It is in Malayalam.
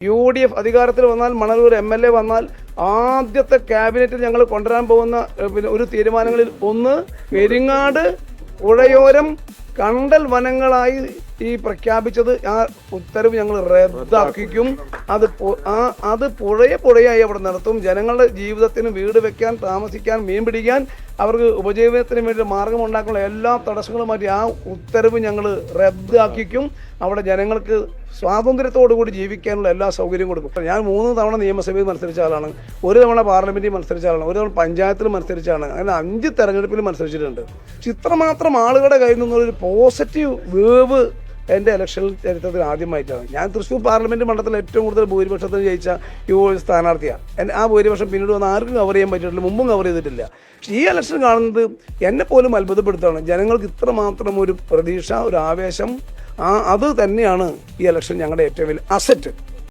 UDF അധികാരത്തിൽ വന്നാൽ മണലൂർ MLA വന്നാൽ ആദ്യത്തെ ക്യാബിനറ്റിൽ ഞങ്ങൾ കൊണ്ടുവരാൻ പോകുന്ന ഒരു തീരുമാനങ്ങളിൽ ഒന്ന് പെരിങ്ങാട് പുഴയോരം കണ്ടൽ വനങ്ങളായി ഈ പ്രഖ്യാപിച്ചത് ആ ഉത്തരവ് ഞങ്ങൾ റദ്ദാക്കിക്കും. അത് പുഴയായി അവിടെ നടത്തും. ജനങ്ങളുടെ ജീവിതത്തിന് വീട് വെക്കാൻ, താമസിക്കാൻ, മീൻ പിടിക്കാൻ, അവർക്ക് ഉപജീവനത്തിന് വേണ്ടി മാർഗം ഉണ്ടാക്കാനുള്ള എല്ലാ തടസ്സങ്ങളും മാറ്റി ആ ഉത്തരവ് ഞങ്ങൾ റദ്ദാക്കിക്കും. അവിടെ ജനങ്ങൾക്ക് സ്വാതന്ത്ര്യത്തോടു കൂടി ജീവിക്കാനുള്ള എല്ലാ സൗകര്യവും കൊടുക്കും. ഞാൻ 3 തവണ നിയമസഭയിൽ മത്സരിച്ച ആളാണ്, 1 തവണ പാർലമെന്റിൽ മത്സരിച്ച ആളാണ്, 1 തവണ പഞ്ചായത്തിൽ മത്സരിച്ചാണ്, അങ്ങനെ 5 തെരഞ്ഞെടുപ്പിൽ മത്സരിച്ചിട്ടുണ്ട്. പക്ഷെ ഇത്രമാത്രം ആളുകളുടെ കയ്യിൽ നിന്നൊരു പോസിറ്റീവ് വേവ് എൻ്റെ ഇലക്ഷൻ ചരിത്രത്തിൽ ആദ്യമായിട്ടാണ്. ഞാൻ തൃശ്ശൂർ പാർലമെൻറ്റ് മണ്ഡലത്തിൽ ഏറ്റവും കൂടുതൽ ഭൂരിപക്ഷത്തിന് ജയിച്ച സ്ഥാനാർത്ഥിയാണ്. ആ ഭൂരിപക്ഷം പിന്നീട് വന്ന് ആർക്കും കവർ ചെയ്യാൻ പറ്റിയിട്ടില്ല, മുമ്പും കവർ ചെയ്തിട്ടില്ല. പക്ഷേ ഈ ഇലക്ഷൻ കാണുന്നത് എന്നെ പോലും അത്ഭുതപ്പെടുത്തുകയാണ്. ജനങ്ങൾക്ക് ഇത്രമാത്രം ഒരു പ്രതീക്ഷ, ഒരു ആവേശം, അത് തന്നെയാണ് ഈ ഇലക്ഷൻ ഞങ്ങളുടെ ഏറ്റവും വലിയ അസറ്റ്.